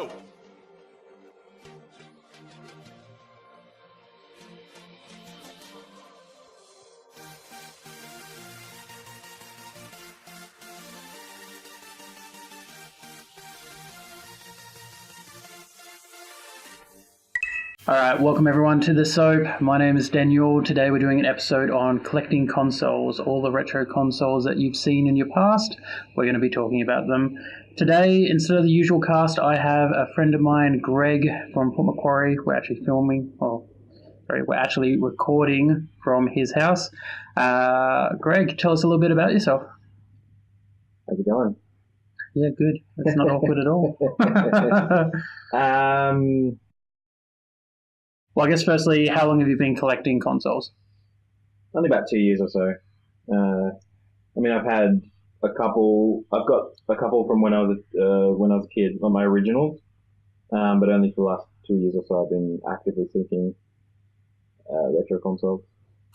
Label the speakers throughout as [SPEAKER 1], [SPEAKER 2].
[SPEAKER 1] go.
[SPEAKER 2] Alright, welcome everyone to the S.O.A.P. My name is Daniel. Today we're doing an episode on collecting consoles, all the retro consoles that you've seen in your past. We're going to be talking about them. Today, instead of the usual cast, I have a friend of mine, Greg from Port Macquarie. We're actually we're actually recording from his house. Greg, tell us a little bit about yourself.
[SPEAKER 3] How's it going?
[SPEAKER 2] Yeah, good. It's not awkward at all. Well, I guess firstly, how long have you been collecting consoles?
[SPEAKER 3] Only about 2 years or so. I've had a couple. I've got a couple from when I was a kid, not my originals, but only for the last 2 years or so I've been actively seeking retro consoles.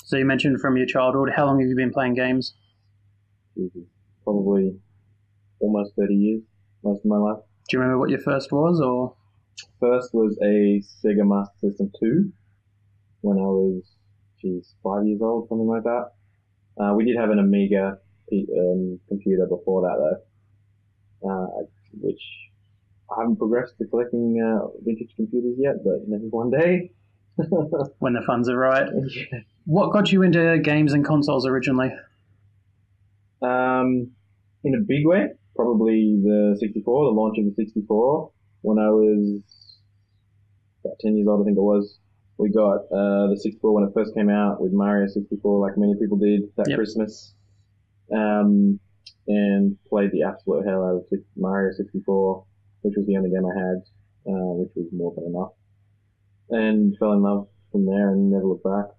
[SPEAKER 2] So you mentioned from your childhood. How long have you been playing games?
[SPEAKER 3] Probably almost 30 years, most of my life.
[SPEAKER 2] Do you remember what your first was, or?
[SPEAKER 3] First was a Sega Master System 2 when I was, 5 years old, something like that. We did have an Amiga computer before that, though, which I haven't progressed to collecting vintage computers yet, but maybe one day.
[SPEAKER 2] When the funds are right.
[SPEAKER 3] Yeah.
[SPEAKER 2] What got you into games and consoles originally?
[SPEAKER 3] In a big way, probably the 64, the launch of the 64. When I was about 10 years old, I think it was, we got the 64 when it first came out with Mario 64, like many people did that Christmas, and played the absolute hell out of Mario 64, which was the only game I had, which was more than enough, and fell in love from there and never looked back.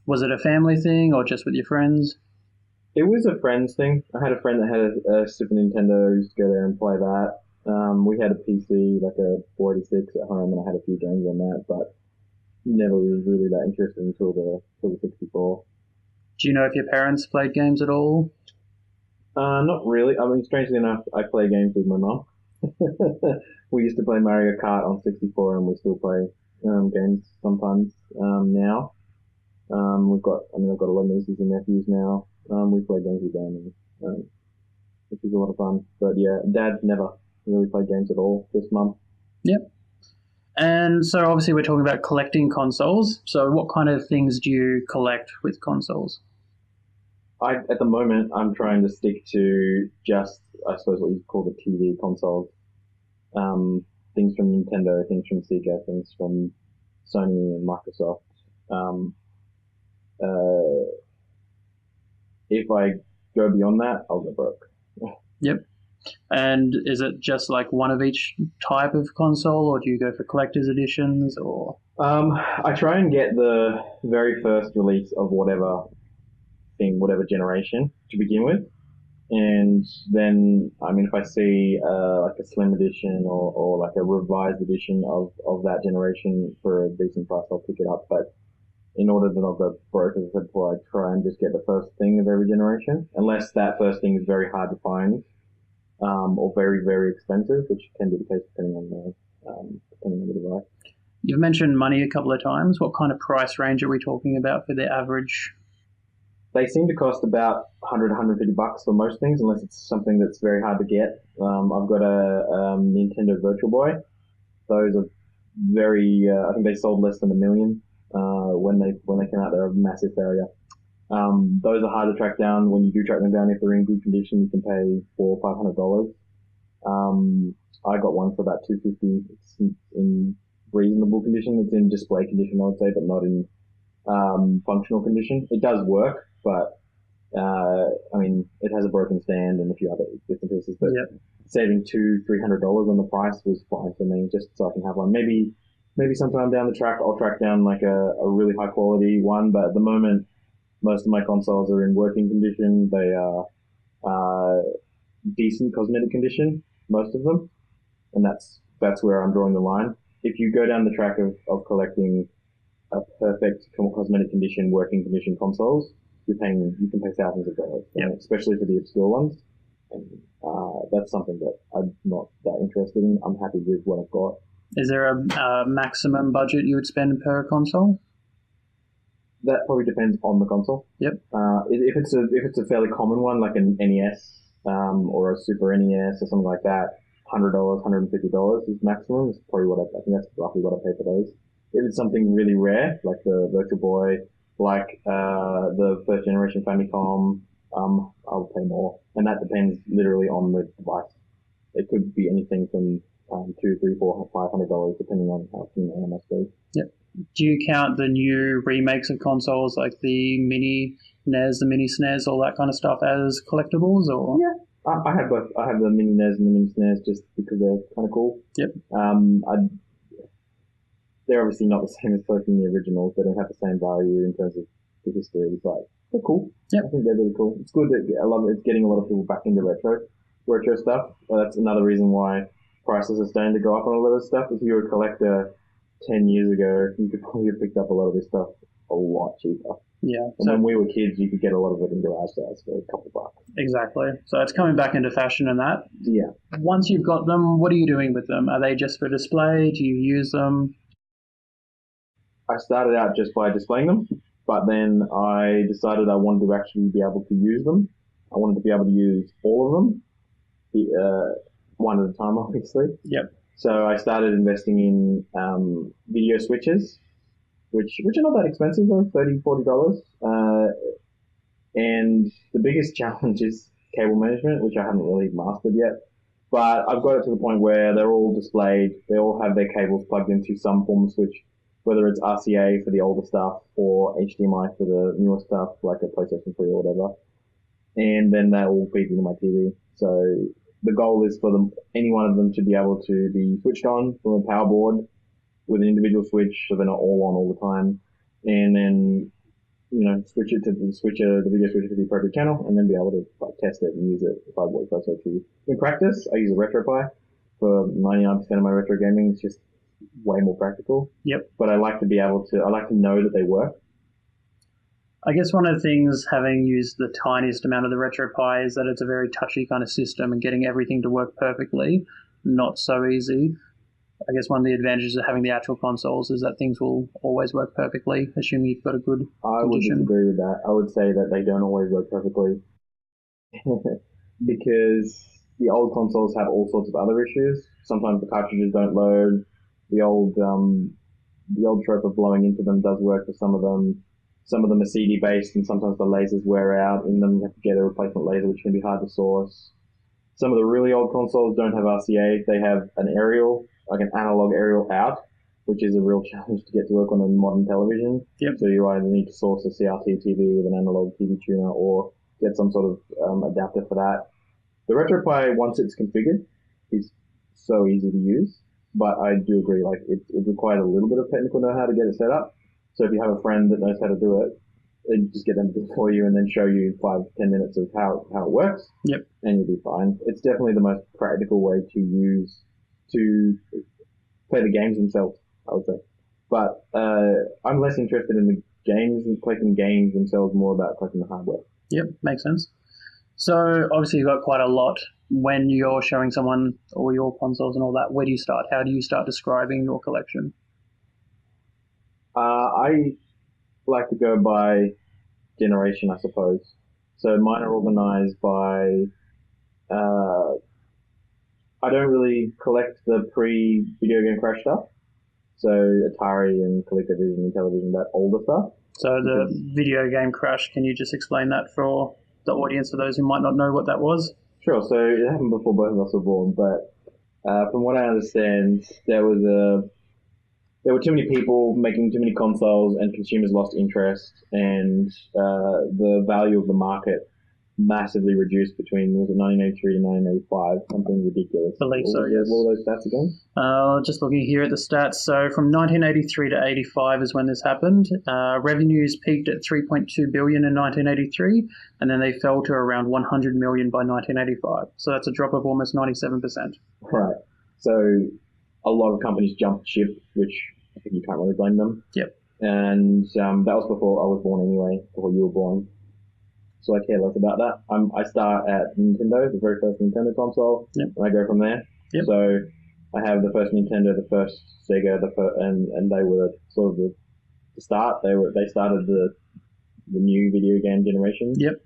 [SPEAKER 2] Was it a family thing or just with your friends?
[SPEAKER 3] It was a friend's thing. I had a friend that had a Super Nintendo. We used to go there and play that. We had a PC, like a 486 at home, and I had a few games on that, but never was really that interested until the 64.
[SPEAKER 2] Do you know if your parents played games at all?
[SPEAKER 3] Not really. I mean, strangely enough, I play games with my mum. We used to play Mario Kart on 64, and we still play games sometimes now. I've got a lot of nieces and nephews now. We play games with them, which is a lot of fun. But yeah, Dad never really played games at all this month.
[SPEAKER 2] Yep. And so obviously we're talking about collecting consoles. So what kind of things do you collect with consoles?
[SPEAKER 3] At the moment, I'm trying to stick to just, I suppose, what you call the TV consoles. Things from Nintendo, things from Sega, things from Sony and Microsoft. If I go beyond that, I'll go broke.
[SPEAKER 2] Yep. And is it just like one of each type of console, or do you go for collector's editions, or?
[SPEAKER 3] I try and get the very first release of whatever thing, whatever generation to begin with. And then, if I see like a slim edition or like a revised edition of that generation for a decent price, I'll pick it up. But in order to not go broke, as I said before, I try and just get the first thing of every generation, unless that first thing is very hard to find, or very, very expensive, which can be the case depending on the device.
[SPEAKER 2] You've mentioned money a couple of times. What kind of price range are we talking about for the average?
[SPEAKER 3] They seem to cost about $100, $150 for most things, unless it's something that's very hard to get. I've got a Nintendo Virtual Boy. Those are very, I think they sold less than 1 million when they came out. They're a massive failure. Those are hard to track down. When you do track them down, if they're in good condition, you can pay $400 or $500. I got one for about $250. It's in reasonable condition. It's in display condition, I would say, but not in functional condition. It does work, but it has a broken stand and a few other bits and pieces. But saving $200-$300 on the price was fine for me, just so I can have one. Maybe sometime down the track, I'll track down like a really high quality one. But at the moment, most of my consoles are in working condition. They are decent cosmetic condition, most of them, and that's where I'm drawing the line. If you go down the track of collecting a perfect cosmetic condition, working condition consoles, you can pay thousands of dollars, especially for the obscure ones. And that's something that I'm not that interested in. I'm happy with what I've got.
[SPEAKER 2] Is there a maximum budget you would spend per console?
[SPEAKER 3] That probably depends on the console.
[SPEAKER 2] Yep.
[SPEAKER 3] If it's a fairly common one, like an NES or a Super NES or something like that, $100, $150 is maximum. Is probably what I think that's roughly what I pay for those. If it's something really rare, like the Virtual Boy, like the first generation Famicom, I'll pay more, and that depends literally on the device. It could be anything from $200, $300, $400, $500, depending on how keen I am, I suppose.
[SPEAKER 2] Yep. Do you count the new remakes of consoles like the mini NES, the mini SNES, all that kind of stuff as collectibles? Or
[SPEAKER 3] yeah, I have both. I have the mini NES and the mini SNES just because they're kind of cool.
[SPEAKER 2] Yep.
[SPEAKER 3] They're obviously not the same as collecting the originals. They don't have the same value in terms of the history, but they're cool.
[SPEAKER 2] Yep.
[SPEAKER 3] I think they're really cool. It's good that it's getting a lot of people back into retro stuff. That's another reason why prices are starting to go up on a lot of stuff. If you were a collector 10 years ago, you could probably have picked up a lot of this stuff a lot cheaper.
[SPEAKER 2] Yeah.
[SPEAKER 3] And when we were kids, you could get a lot of it in garage sales for a couple bucks.
[SPEAKER 2] Exactly. So it's coming back into fashion and that.
[SPEAKER 3] Yeah.
[SPEAKER 2] Once you've got them, what are you doing with them? Are they just for display? Do you use them?
[SPEAKER 3] I started out just by displaying them, but then I decided I wanted to actually be able to use them. I wanted to be able to use all of them, one at a time, obviously.
[SPEAKER 2] Yep.
[SPEAKER 3] So I started investing in video switches, which are not that expensive, though, $30, $40. And the biggest challenge is cable management, which I haven't really mastered yet. But I've got it to the point where they're all displayed. They all have their cables plugged into some form of switch, whether it's RCA for the older stuff or HDMI for the newer stuff, like a PlayStation 3 or whatever. And then that all feeds into my TV. So the goal is for any one of them to be able to be switched on from a power board with an individual switch, so they're not all on all the time. And then, switch it to the video switcher to the appropriate channel, and then be able to test it and use it if I so choose. In practice, I use a RetroPie for 99% of my retro gaming. It's just way more practical.
[SPEAKER 2] Yep.
[SPEAKER 3] But I like to know that they work.
[SPEAKER 2] I guess one of the things, having used the tiniest amount of the RetroPie, is that it's a very touchy kind of system, and getting everything to work perfectly, not so easy. I guess one of the advantages of having the actual consoles is that things will always work perfectly, assuming you've got a good
[SPEAKER 3] I
[SPEAKER 2] condition.
[SPEAKER 3] would disagree with that. I would say that they don't always work perfectly because the old consoles have all sorts of other issues. Sometimes the cartridges don't load. The old trope of blowing into them does work for some of them. Some of them are CD based, and sometimes the lasers wear out in them. You have to get a replacement laser, which can be hard to source. Some of the really old consoles don't have RCA. They have an aerial, like an analog aerial out, which is a real challenge to get to work on a modern television.
[SPEAKER 2] Yep.
[SPEAKER 3] So you either need to source a CRT TV with an analog TV tuner or get some sort of adapter for that. The RetroPie, once it's configured, is so easy to use. But I do agree, it requires a little bit of technical know-how to get it set up. So if you have a friend that knows how to do it, just get them to do it for you and then show you 5-10 minutes of how it works.
[SPEAKER 2] Yep.
[SPEAKER 3] And you'll be fine. It's definitely the most practical way to play the games themselves, I would say. But I'm less interested in the games and collecting games themselves, more about collecting the hardware.
[SPEAKER 2] Yep, makes sense. So obviously you've got quite a lot. When you're showing someone all your consoles and all that, where do you start? How do you start describing your collection?
[SPEAKER 3] I like to go by generation, I suppose. So mine are organized by, I don't really collect the pre-video game crash stuff. So Atari and ColecoVision and television, that older stuff.
[SPEAKER 2] So the video game crash, can you just explain that for the audience, for those who might not know what that was?
[SPEAKER 3] Sure. So it happened before both of us were born, but from what I understand, there were too many people making too many consoles, and consumers lost interest, and the value of the market massively reduced between 1983 to 1985, something ridiculous.
[SPEAKER 2] I believe so, yes.
[SPEAKER 3] What were those stats again?
[SPEAKER 2] Just looking here at the stats. So from 1983 to 85 is when this happened. Revenues peaked at $3.2 billion in 1983, and then they fell to around $100 million by 1985. So that's a drop of almost 97%.
[SPEAKER 3] Right. So a lot of companies jumped ship, which I think you can't really blame them.
[SPEAKER 2] Yep.
[SPEAKER 3] And that was before I was born anyway, before you were born. so I care less about that. I start at Nintendo, the very first Nintendo console,
[SPEAKER 2] Yep.
[SPEAKER 3] and I go from there.
[SPEAKER 2] Yep.
[SPEAKER 3] So I have the first Nintendo, the first Sega, and they were sort of the start. They started the new video game generation.
[SPEAKER 2] Yep.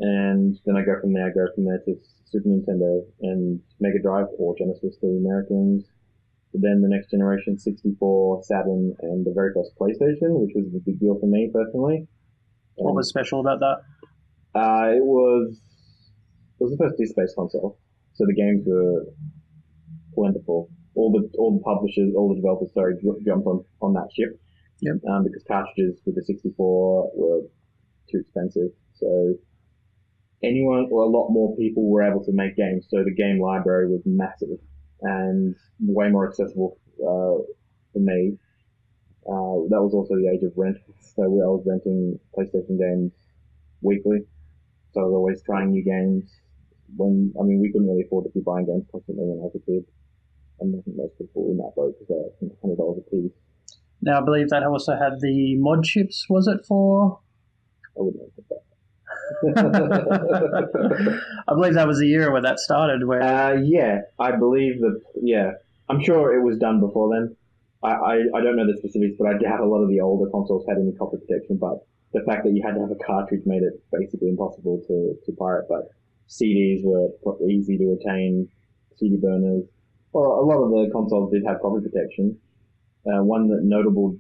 [SPEAKER 3] And then I go from there. I go from there to Super Nintendo and Mega Drive or Genesis to the Americans. But then the next generation, 64, Saturn, and the very first PlayStation, which was a big deal for me personally.
[SPEAKER 2] What was special about that?
[SPEAKER 3] It was the first disc-based console, so the games were plentiful. All the publishers, all the developers, jumped on that ship.
[SPEAKER 2] Yep.
[SPEAKER 3] Because cartridges with the 64 were too expensive. So anyone or a lot more people were able to make games. So the game library was massive and way more accessible for me. That was also the age of rent. So I was renting PlayStation games weekly. So I was always trying new games. We couldn't really afford to be buying games constantly when I was a kid. And I think most people were in that boat because they're $100 a piece.
[SPEAKER 2] Now, I believe that also had the mod chips, was it for?
[SPEAKER 3] I wouldn't have put that.
[SPEAKER 2] I believe that was the era where that started. Where
[SPEAKER 3] I believe I'm sure it was done before then. I don't know the specifics, but I doubt a lot of the older consoles had any copy protection. But the fact that you had to have a cartridge made it basically impossible to pirate. But CDs were easy to attain. CD burners. Well, a lot of the consoles did have copy protection. One notable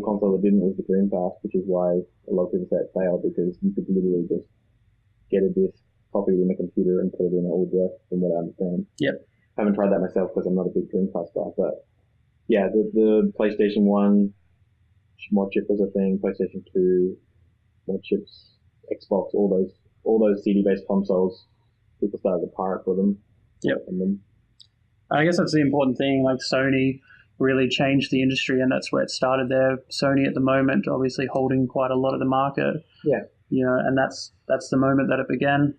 [SPEAKER 3] console that didn't was the Dreamcast, which is why a lot of people say it failed, because you could literally just get a disc, copy it in a computer, and put it in an old address, from what I understand.
[SPEAKER 2] Yep.
[SPEAKER 3] Haven't tried that myself because I'm not a big Dreamcast guy, but yeah, the PlayStation 1 mod chip was a thing, PlayStation 2 mod chips, Xbox, all those CD-based consoles, people started to pirate for them.
[SPEAKER 2] Yep.
[SPEAKER 3] And then,
[SPEAKER 2] I guess that's the important thing. Like Sony really changed the industry, and that's where it started there. Sony at the moment, obviously holding quite a lot of the market.
[SPEAKER 3] Yeah.
[SPEAKER 2] And that's the moment that it began.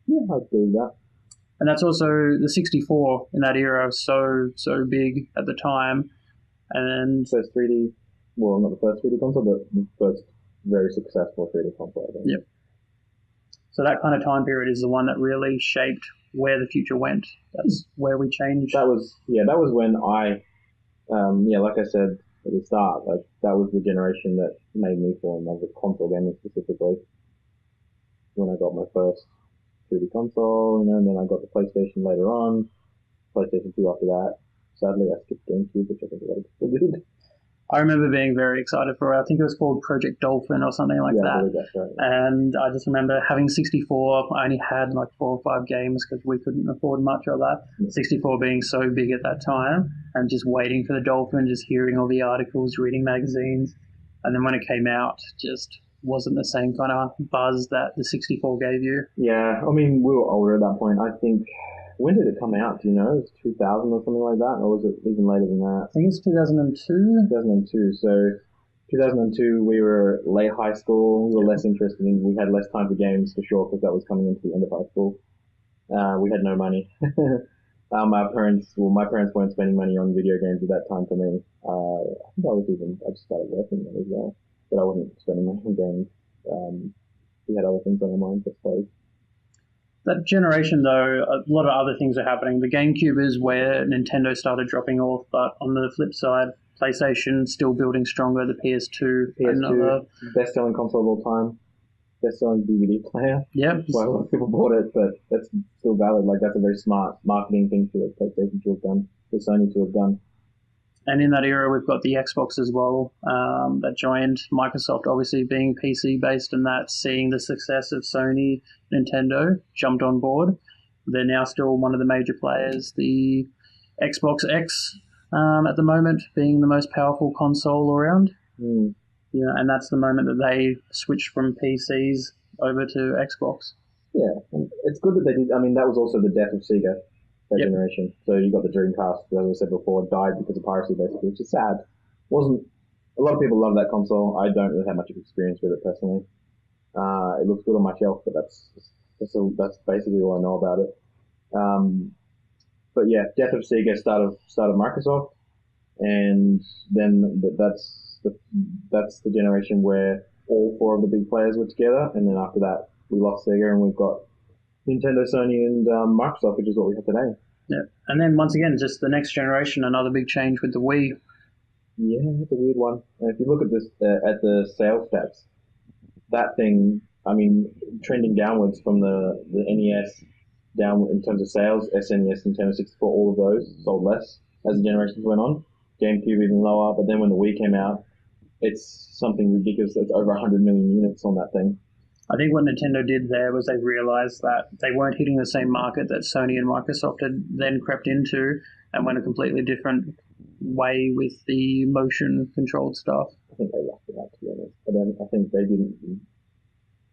[SPEAKER 3] Yeah, I agree with that.
[SPEAKER 2] And that's also the 64 in that era, so big at the time. And
[SPEAKER 3] first 3D, well, not the first 3D console, but the first very successful 3D console, I think.
[SPEAKER 2] Yep. So that kind of time period is the one that really shaped where the future went. That's where we changed.
[SPEAKER 3] That was when like I said at the start, like that was the generation that made me fall in love with console gaming specifically. When I got my first 3D console, and then I got the PlayStation later on, PlayStation 2 after that. Sadly, I skipped GameCube, which I think a lot of people did.
[SPEAKER 2] I remember being very excited for it. I think it was called Project Dolphin or something like that.
[SPEAKER 3] I believe that's right.
[SPEAKER 2] And I just remember having 64. I only had like 4 or 5 games because we couldn't afford much of that. Yeah. 64 being so big at that time, and just waiting for the Dolphin, just hearing all the articles, reading magazines. And then when it came out, just wasn't the same kind of buzz that the 64 gave you.
[SPEAKER 3] Yeah, I mean, we were older at that point. I think, when did it come out? Do you know? It was 2000 or something like that? Or was it even later than that?
[SPEAKER 2] I think it's 2002.
[SPEAKER 3] 2002. So 2002, we were late high school. We were less interested in, we had less time for games for sure, because that was coming into the end of high school. We had no money. My parents weren't spending money on video games at that time for me. I think I just started working then as well, but I wasn't spending money on games. We had other things on our minds, I suppose.
[SPEAKER 2] That generation, though, a lot of other things are happening. The GameCube is where Nintendo started dropping off, but on the flip side, PlayStation still building stronger. The PS2,
[SPEAKER 3] best-selling console of all time, best-selling DVD player.
[SPEAKER 2] Yeah,
[SPEAKER 3] why a lot of people bought it, but that's still valid. Like, that's a very smart marketing thing for PlayStation to have done, for Sony to have done.
[SPEAKER 2] And in that era, we've got the Xbox as well that joined. Microsoft, obviously being PC-based, and that seeing the success of Sony, Nintendo, jumped on board. They're now still one of the major players. The Xbox X at the moment being the most powerful console around.
[SPEAKER 3] Mm.
[SPEAKER 2] Yeah, and that's the moment that they switched from PCs over to Xbox.
[SPEAKER 3] Yeah, and it's good that they did. I mean, that was also the death of Sega. Generation. So you got the Dreamcast, as I said before, died because of piracy, basically, which is sad. Wasn't a lot of people love that console. I don't really have much experience with it personally. It looks good on my shelf, but that's basically all I know about it. But yeah, death of Sega, start of Microsoft, and then that's the generation where all four of the big players were together, and then after that we lost Sega, and we've got Nintendo, Sony, and Microsoft, which is what we have today.
[SPEAKER 2] Yeah, and then once again, just the next generation, another big change with the Wii.
[SPEAKER 3] Yeah, it's a weird one. And if you look at this at the sales stats, that thing, I mean, trending downwards from the NES down in terms of sales, SNES, Nintendo 64, all of those sold less as the generations went on. GameCube even lower, but then when the Wii came out, it's something ridiculous. It's over 100 million units on that thing.
[SPEAKER 2] I think what Nintendo did there was they realized that they weren't hitting the same market that Sony and Microsoft had then crept into and went a completely different way with the motion-controlled stuff.
[SPEAKER 3] I think they lucked it out, to be honest. I think they didn't.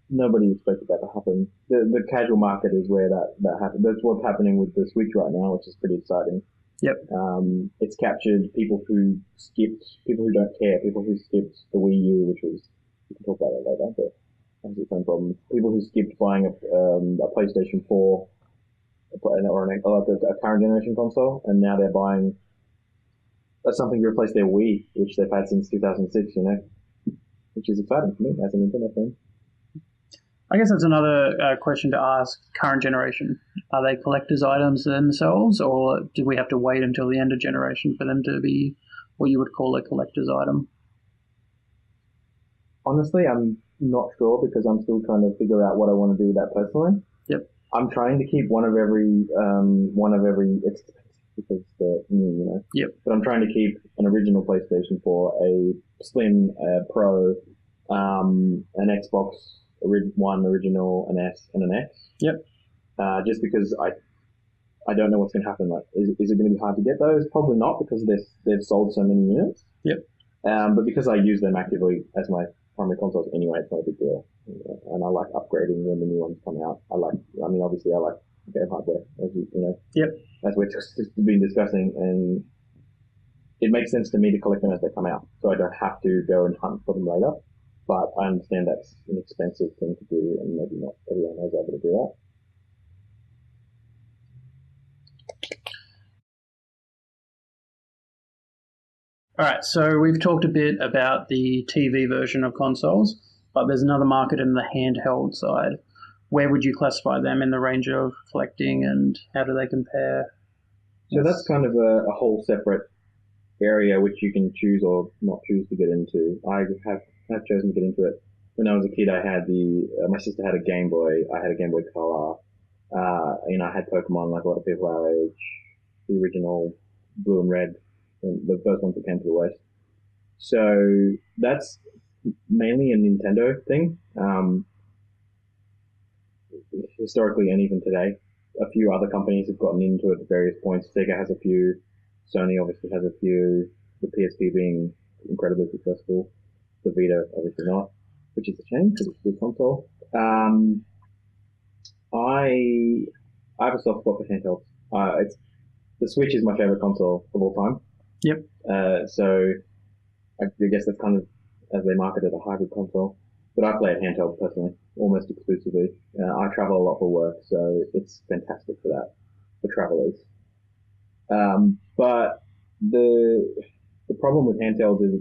[SPEAKER 3] Nobody expected that to happen. The casual market is where that happened. That's what's happening with the Switch right now, which is pretty exciting.
[SPEAKER 2] Yep.
[SPEAKER 3] It's captured people who don't care, people who skipped the Wii U, which was, we can talk about it later, but that's its own problem. People who skipped buying a PlayStation 4 or a current generation console, and now they're buying something to replace their Wii, which they've had since 2006, which is exciting for me as a Nintendo fan.
[SPEAKER 2] I guess that's another question to ask. Current generation, are they collector's items themselves, or do we have to wait until the end of generation for them to be what you would call a collector's item?
[SPEAKER 3] Honestly, I'm not sure because I'm still trying to figure out what I want to do with that personally.
[SPEAKER 2] Yep.
[SPEAKER 3] I'm trying to keep one of every. It's expensive because they're new,
[SPEAKER 2] Yep.
[SPEAKER 3] But I'm trying to keep an original PlayStation 4, a Slim, a Pro, an Xbox One original, an S, and an X.
[SPEAKER 2] Yep.
[SPEAKER 3] Just because I don't know what's going to happen. Like, is it going to be hard to get those? Probably not because they've sold so many units.
[SPEAKER 2] Yep.
[SPEAKER 3] But because I use them actively as my primary consoles anyway, it's not a big deal. And I like upgrading when the new ones come out. Obviously I like game hardware, as
[SPEAKER 2] Yep.
[SPEAKER 3] as we've just been discussing, and it makes sense to me to collect them as they come out, so I don't have to go and hunt for them later. But I understand that's an expensive thing to do, and maybe not everyone is able to do that.
[SPEAKER 2] All right, so we've talked a bit about the TV version of consoles, but there's another market in the handheld side. Where would you classify them in the range of collecting, and how do they compare?
[SPEAKER 3] So that's kind of a whole separate area which you can choose or not choose to get into. I have chosen to get into it. When I was a kid, I had my sister had a Game Boy. I had a Game Boy Color. I had Pokemon like a lot of people our age. The original blue and red, the first ones that came to the West. So that's mainly a Nintendo thing. Historically and even today, a few other companies have gotten into it at various points. Sega has a few. Sony obviously has a few. The PSP being incredibly successful. The Vita obviously not, which is a shame because it's a good console. I have a soft spot for handhelds. The Switch is my favorite console of all time.
[SPEAKER 2] Yep.
[SPEAKER 3] So I guess that's kind of as they market it, a hybrid console. But I play it handheld personally, almost exclusively. I travel a lot for work, so it's fantastic for that, for travelers. But the problem with handhelds is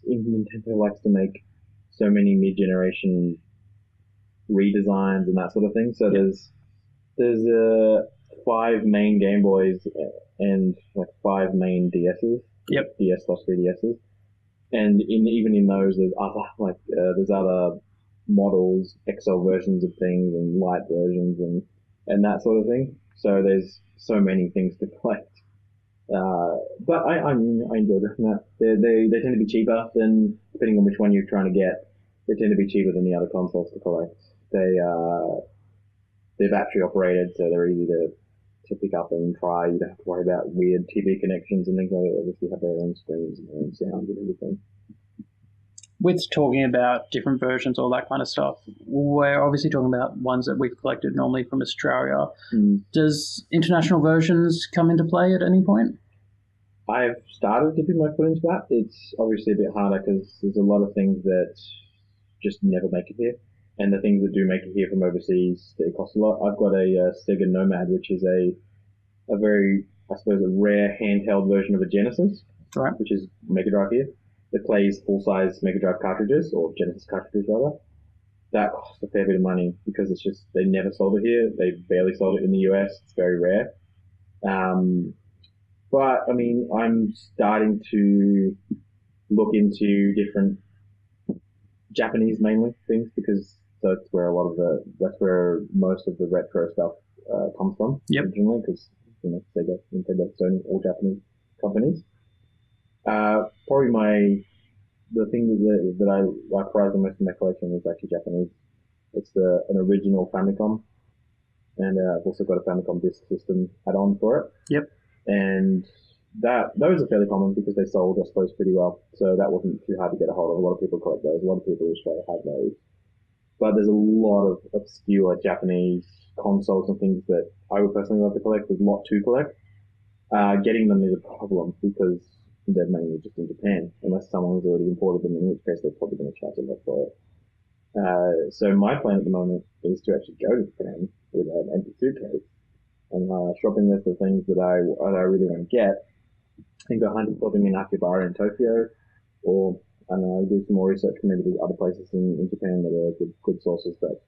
[SPEAKER 3] that Nintendo likes to make so many mid-generation redesigns and that sort of thing. So there's 5 main Game Boys and like 5 main DSs.
[SPEAKER 2] Yep.
[SPEAKER 3] DS/3DSs. And even in those, there's other models, XL versions of things, and light versions, and that sort of thing. So there's so many things to collect. But I enjoy doing that. They tend to be cheaper than, depending on which one you're trying to get. They tend to be cheaper than the other consoles to collect. They're battery operated, so they're easy to pick up and try. You don't have to worry about weird TV connections and things like that. They obviously have their own screens and their own sound and everything.
[SPEAKER 2] With talking about different versions, all that kind of stuff, we're obviously talking about ones that we've collected normally from Australia. Does international versions come into play at any point?
[SPEAKER 3] I've started to dip my foot into that. It's obviously a bit harder because there's a lot of things that just never make it here. And the things that do make it here from overseas, they cost a lot. I've got a Sega Nomad, which is a very, I suppose, a rare handheld version of a Genesis,
[SPEAKER 2] right,
[SPEAKER 3] which is Mega Drive here. that plays full-size Mega Drive cartridges, or Genesis cartridges rather. That costs a fair bit of money because it's just, they never sold it here. They barely sold it in the US. It's very rare. But I mean, I'm starting to look into different Japanese mainly things because that's where that's where most of the retro stuff comes from originally, because Sega, Nintendo, Sony, all Japanese companies. Probably the thing that I like prize the most in my collection is actually Japanese. It's an original Famicom, and I've also got a Famicom disk system add-on for it.
[SPEAKER 2] Yep.
[SPEAKER 3] And those are fairly common because they sold, I suppose, pretty well. So that wasn't too hard to get a hold of. A lot of people collect those. A lot of people in Australia have those. But there's a lot of obscure Japanese consoles and things that I would personally love to collect. There's a lot to collect. Getting them is a problem because they're mainly just in Japan, unless someone's already imported them, in which case they're probably going to charge a lot for it. So my plan at the moment is to actually go to Japan with an empty suitcase and a shopping list of things that I really want to get, and go hunting for them in Akihabara in Tokyo, or I don't know, do some more research for maybe other places in Japan that are good sources. But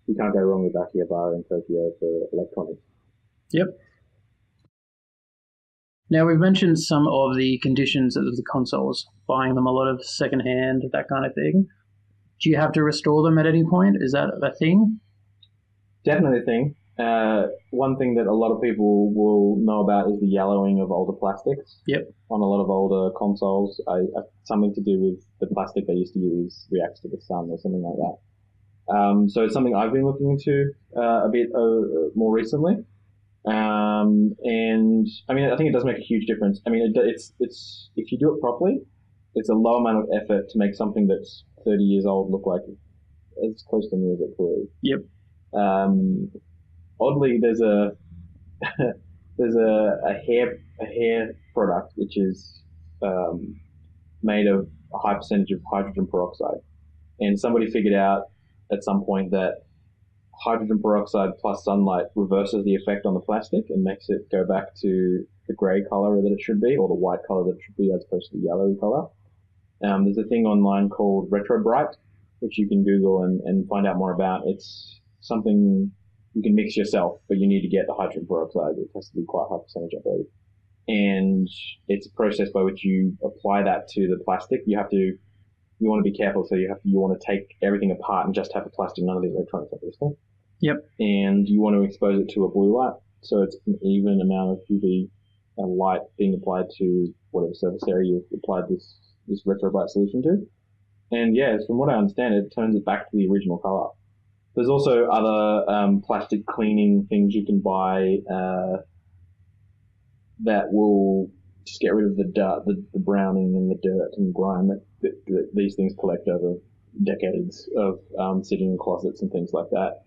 [SPEAKER 3] you can't go wrong with Akihabara in Tokyo for electronics.
[SPEAKER 2] Yep. Now, we've mentioned some of the conditions of the consoles, buying them a lot of secondhand, that kind of thing. Do you have to restore them at any point? Is that a thing?
[SPEAKER 3] Definitely a thing. One thing that a lot of people will know about is the yellowing of older plastics.
[SPEAKER 2] Yep.
[SPEAKER 3] On a lot of older consoles, something to do with the plastic they used to use reacts to the sun or something like that. So it's something I've been looking into a bit more recently. And I mean, I think it does make a huge difference. I mean, it's if you do it properly, it's a low amount of effort to make something that's 30 years old look like as close to new as it could.
[SPEAKER 2] Yep.
[SPEAKER 3] Oddly, there's a hair product which is made of a high percentage of hydrogen peroxide, and somebody figured out at some point that hydrogen peroxide plus sunlight reverses the effect on the plastic and makes it go back to the grey color that it should be, or the white color that it should be, as opposed to the yellowy color. There's a thing online called Retro Bright, which you can Google and find out more about. It's something you can mix yourself, but you need to get the hydrogen peroxide. It has to be quite a high percentage, I believe. And it's a process by which you apply that to the plastic. You want to be careful, so you want to take everything apart and just have the plastic, none of the electronics, obviously.
[SPEAKER 2] Yep. And
[SPEAKER 3] you want to expose it to a blue light, so it's an even amount of UV light being applied to whatever surface area you've applied this Retro Bright solution to. And yeah, from what I understand, it turns it back to the original color. There's also other plastic cleaning things you can buy that will just get rid of the browning and the dirt and grime that these things collect over decades of sitting in closets and things like that.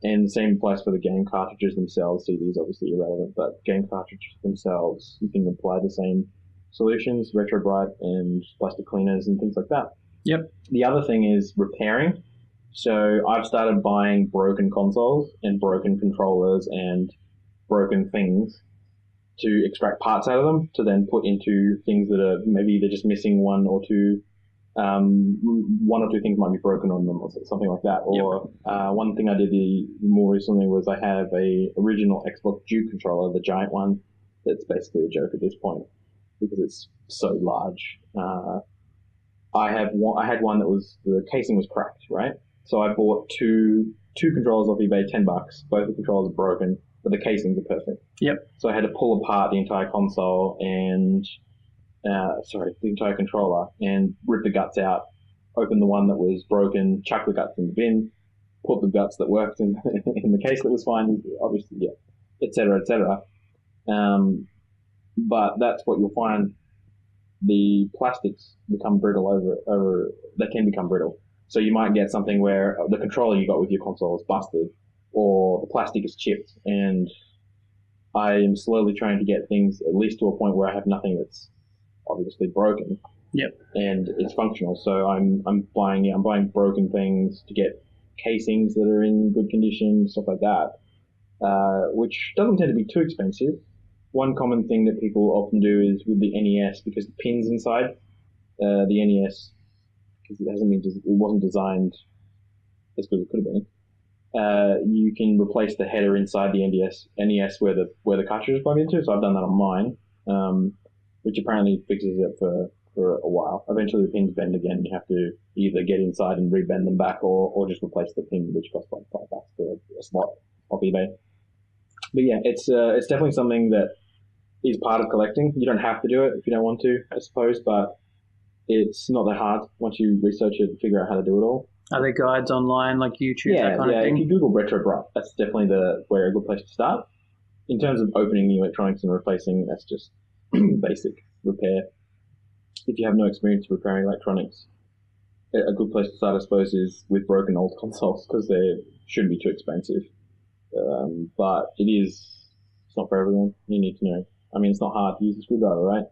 [SPEAKER 3] And the same applies for the game cartridges themselves. CDs obviously irrelevant, but game cartridges themselves, you can apply the same solutions, Retro Bright and plastic cleaners and things like that.
[SPEAKER 2] Yep.
[SPEAKER 3] The other thing is repairing. So I've started buying broken consoles and broken controllers and broken things to extract parts out of them to then put into things that are maybe they're just missing one or two things might be broken on them or something like that. Or one thing I did more recently was I have a original Xbox Duke controller, the giant one, that's basically a joke at this point because it's so large. I had one that the casing was cracked, right? So I bought two controllers off eBay, $10. Both the controllers are broken, but the casings are perfect.
[SPEAKER 2] Yep.
[SPEAKER 3] So I had to pull apart the entire console and the entire controller and rip the guts out, open the one that was broken, chuck the guts in the bin, put the guts that worked in the case that was fine, obviously, yeah, etc., etc. But that's what you'll find. The plastics become brittle they can become brittle. So you might get something where the controller you got with your console is busted, or the plastic is chipped, and I am slowly trying to get things at least to a point where I have nothing that's obviously broken.
[SPEAKER 2] Yep.
[SPEAKER 3] And it's functional. So I'm buying broken things to get casings that are in good condition, stuff like that, which doesn't tend to be too expensive. One common thing that people often do is with the NES, because the pins inside the NES, because it wasn't designed as good as it could have been. You can replace the header inside the NES where the cartridge is plugged into. So I've done that on mine, which apparently fixes it for a while. Eventually the pins bend again. You have to either get inside and rebend them back, or just replace the pin, which costs like $5 for a slot off eBay. But yeah, it's definitely something that is part of collecting. You don't have to do it if you don't want to, I suppose, but it's not that hard once you research it and figure out how to do it all.
[SPEAKER 2] Are there guides online like YouTube, that kind of thing?
[SPEAKER 3] If you Google RetroBrite, that's definitely a good place to start. In terms of opening the electronics and replacing, that's just basic repair. If you have no experience repairing electronics, a good place to start, I suppose, is with broken old consoles, because they shouldn't be too expensive. But it's not for everyone. You need to know. I mean, it's not hard to use a screwdriver, right?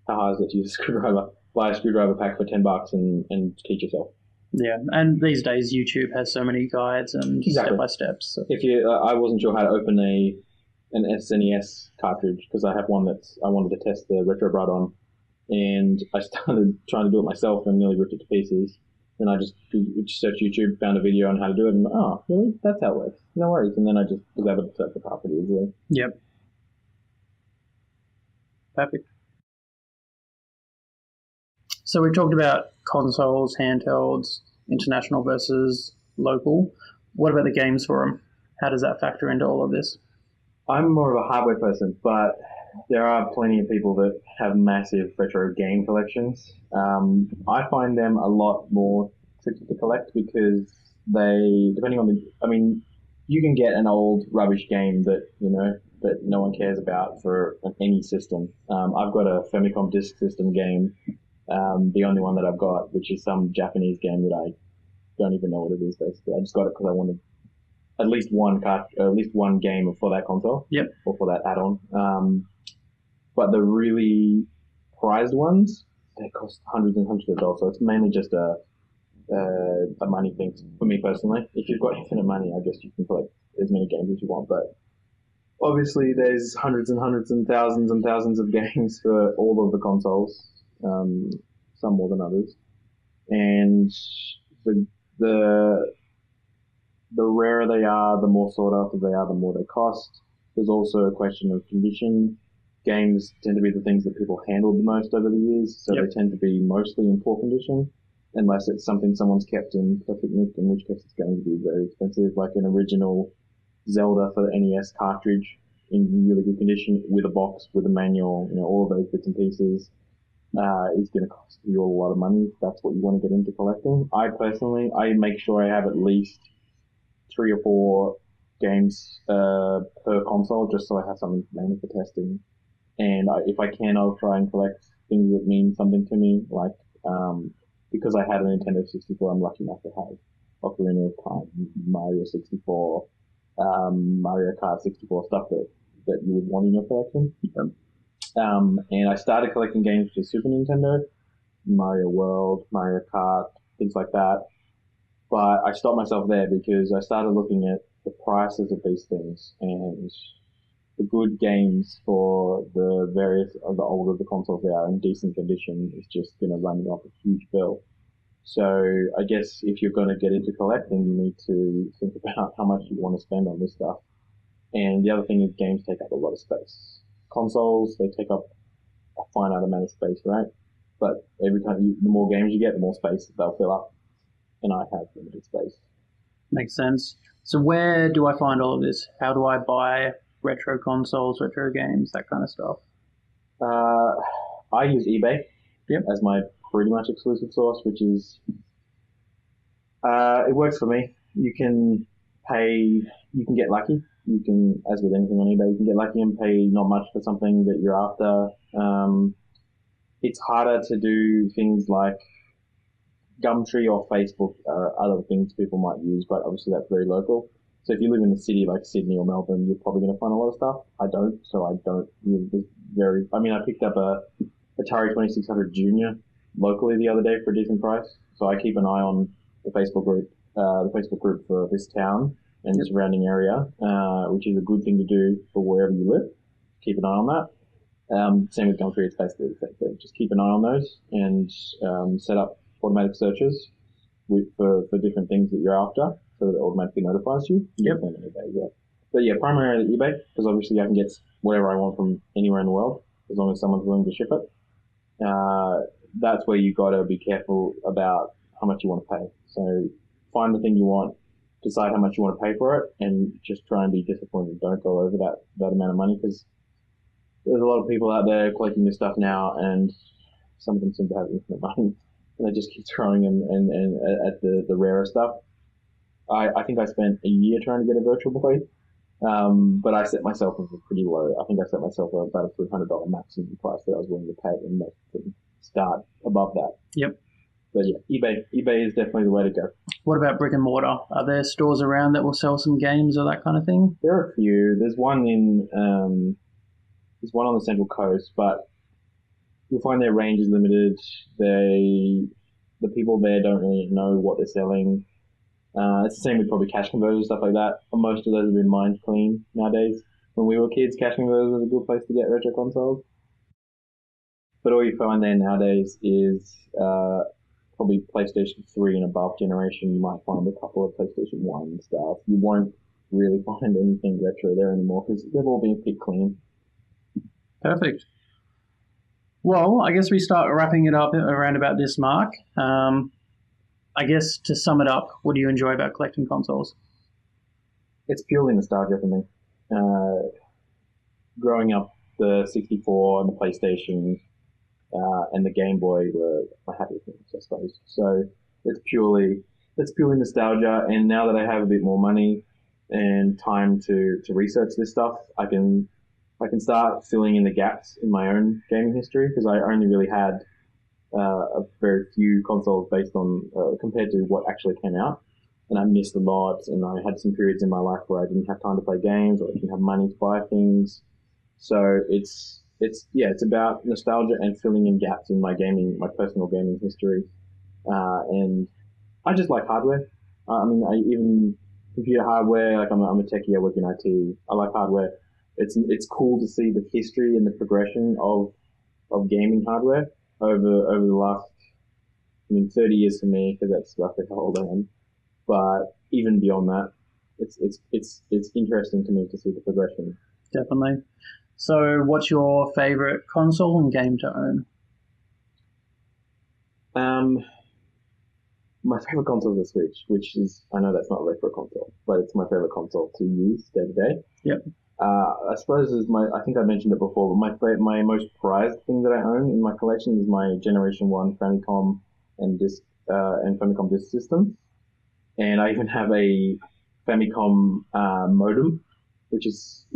[SPEAKER 3] How hard is it to use a screwdriver? Buy a screwdriver pack for $10 and teach yourself.
[SPEAKER 2] Yeah, and these days YouTube has so many guides and step by steps. So.
[SPEAKER 3] If I wasn't sure how to open an SNES cartridge, because I have one that I wanted to test the RetroBrite on, and I started trying to do it myself and nearly ripped it to pieces. Then I just searched YouTube, found a video on how to do it, and really? That's how it works. No worries. And then I just was able to set the part pretty easily.
[SPEAKER 2] Yep. Perfect. So we've talked about consoles, handhelds, international versus local. What about the games forum? How does that factor into all of this?
[SPEAKER 3] I'm more of a hardware person, but there are plenty of people that have massive retro game collections. I find them a lot more tricky to collect because depending on you can get an old rubbish game that no one cares about for any system. I've got a Famicom Disk System game, the only one that I've got, which is some Japanese game that I don't even know what it is. Basically, I just got it because I wanted at least one game for that console, or for that add-on. But the really prized ones, they cost hundreds and hundreds of dollars. So it's mainly just a money thing for me personally. If you've got infinite money, I guess you can collect as many games as you want. But obviously, there's hundreds and hundreds and thousands of games for all of the consoles, some more than others. And the rarer they are, the more sought after they are, the more they cost. There's also a question of condition. Games tend to be the things that people handled the most over the years, so they tend to be mostly in poor condition, unless it's something someone's kept in perfect nick, in which case it's going to be very expensive, like an original Zelda for the NES cartridge in really good condition, with a box, with a manual, all of those bits and pieces, is going to cost you a lot of money. That's what you want to get into collecting. I make sure I have at least 3 or 4 games per console, just so I have something mainly for testing. And if I can, I'll try and collect things that mean something to me, like because I had a Nintendo 64, I'm lucky enough to have Ocarina of Time, Mario 64, Mario Kart 64, stuff that you would want in your collection. And I started collecting games for Super Nintendo, Mario World, Mario Kart, things like that. But I stopped myself there because I started looking at the prices of these things, and the good games for the various of the older the consoles they are in decent condition is just going to run you off a huge bill. So I guess if you're going to get into collecting, you need to think about how much you want to spend on this stuff. And the other thing is games take up a lot of space. Consoles, they take up a finite amount of space, right? But every time the more games you get, the more space they'll fill up. And I have limited space.
[SPEAKER 2] Makes sense. So where do I find all of this? How do I buy retro consoles, retro games, that kind of stuff?
[SPEAKER 3] I use eBay as my pretty much exclusive source, which is it works for me. You can get lucky. You can, as with anything on eBay, you can get lucky and pay not much for something that you're after. It's harder to do things like Gumtree or Facebook are other things people might use, but obviously that's very local. So if you live in a city like Sydney or Melbourne, you're probably going to find a lot of stuff. I don't, so I don't really. I picked up a Atari 2600 Junior locally the other day for a decent price. So I keep an eye on the Facebook group for this town and the surrounding area, which is a good thing to do for wherever you live. Keep an eye on that. Same with Gumtree, it's basically the same thing. Just keep an eye on those and set up automatic searches for different things that you're after, so that it automatically notifies you.
[SPEAKER 2] Yep.
[SPEAKER 3] eBay as well. But yeah, primarily eBay, because obviously I can get whatever I want from anywhere in the world, as long as someone's willing to ship it. That's where you got to be careful about how much you want to pay. So find the thing you want, decide how much you want to pay for it, and just try and be disciplined. Don't go over that amount of money, because there's a lot of people out there collecting this stuff now, and some of them seem to have infinite money, and they just keep throwing them and at the rarer stuff. I think I spent a year trying to get a virtual boy, but I set myself as a pretty low. I think I set myself at about a $300 maximum price that I was willing to pay, and most couldn't start above that.
[SPEAKER 2] Yep.
[SPEAKER 3] But yeah, eBay is definitely the way to go.
[SPEAKER 2] What about brick and mortar? Are there stores around that will sell some games or that kind of thing?
[SPEAKER 3] There are a few. There's one on the Central Coast, but you'll find their range is limited. The people there don't really know what they're selling. It's the same with probably cash converters, stuff like that. Most of those have been mined clean nowadays. When we were kids, cash converters was a good place to get retro consoles. But all you find there nowadays is probably PlayStation 3 and above generation. You might find a couple of PlayStation 1 stuff. You won't really find anything retro there anymore, because they've all been picked clean.
[SPEAKER 2] Perfect. Well, I guess we start wrapping it up around about this mark. I guess to sum it up, what do you enjoy about collecting consoles?
[SPEAKER 3] It's purely nostalgia for me. Growing up, the 64 and the PlayStation and the Game Boy were my happy things, I suppose. So it's purely nostalgia. And now that I have a bit more money and time to research this stuff, I can start filling in the gaps in my own gaming history, because I only really had a very few consoles based on compared to what actually came out, and I missed a lot. And I had some periods in my life where I didn't have time to play games, or I didn't have money to buy things. So it's about nostalgia and filling in gaps in my personal gaming history. And I just like hardware. I even computer hardware. Like I'm a techie. I work in IT. I like hardware. It's cool to see the history and the progression of gaming hardware over the last 30 years for me, because that's roughly how old I am. But even beyond that, it's interesting to me to see the progression.
[SPEAKER 2] Definitely. So, what's your favorite console and game to own?
[SPEAKER 3] My favorite console is the Switch, which is, I know that's not a retro console, but it's my favorite console to use day to day.
[SPEAKER 2] Yep.
[SPEAKER 3] I suppose I think I mentioned it before, but my most prized thing that I own in my collection is my Generation 1 Famicom and Famicom disk system. And I even have a Famicom modem, which is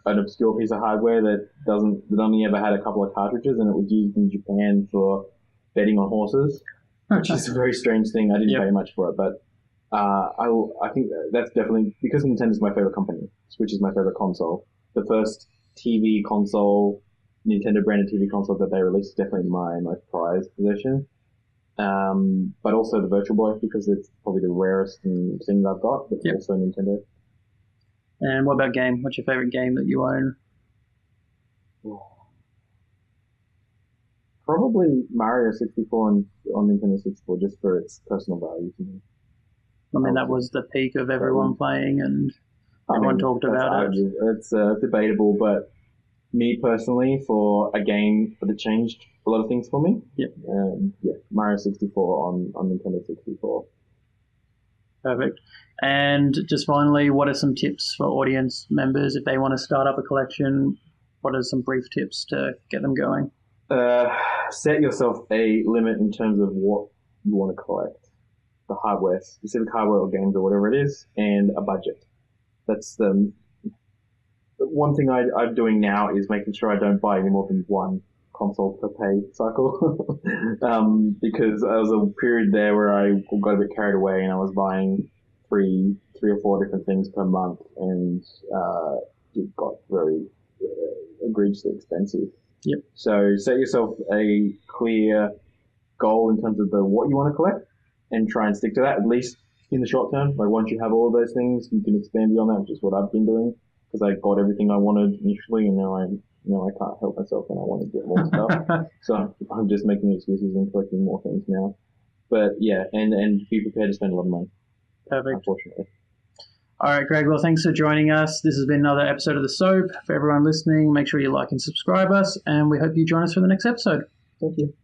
[SPEAKER 3] an obscure piece of hardware that only ever had a couple of cartridges, and it was used in Japan for betting on horses, which is a very strange thing. I didn't pay much for it, but I think that's definitely, because Nintendo's my favorite company, Switch is my favorite console. The first TV console, Nintendo branded TV console that they released, is definitely my most prized possession. But also the Virtual Boy, because it's probably the rarest thing I've got, but also Nintendo.
[SPEAKER 2] And what about game? What's your favorite game that you own?
[SPEAKER 3] Probably Mario 64 on Nintendo 64, just for its personal value to me.
[SPEAKER 2] I mean, that was the peak of everyone playing, and everyone talked about it.
[SPEAKER 3] It's debatable, but me personally, for a game that changed a lot of things for me, Mario 64 on Nintendo 64.
[SPEAKER 2] Perfect. And just finally, what are some tips for audience members if they want to start up a collection? What are some brief tips to get them going?
[SPEAKER 3] Set yourself a limit in terms of what you want to collect. The hardware, specific hardware or games or whatever it is, and a budget. That's the one thing I'm doing now is making sure I don't buy any more than one console per pay cycle. Because there was a period there where I got a bit carried away and I was buying three or four different things per month, and it got very egregiously expensive.
[SPEAKER 2] Yep.
[SPEAKER 3] So set yourself a clear goal in terms of what you want to collect, and try and stick to that, at least in the short term. Like once you have all of those things, you can expand beyond that, which is what I've been doing, because I got everything I wanted initially, and now I'm I can't help myself and I want to get more stuff. So I'm just making excuses and collecting more things now. But yeah, and be prepared to spend a lot of money.
[SPEAKER 2] Perfect.
[SPEAKER 3] Unfortunately.
[SPEAKER 2] All right, Greg. Well, thanks for joining us. This has been another episode of the S.O.A.P. For everyone listening, make sure you like and subscribe us, and we hope you join us for the next episode.
[SPEAKER 3] Thank you.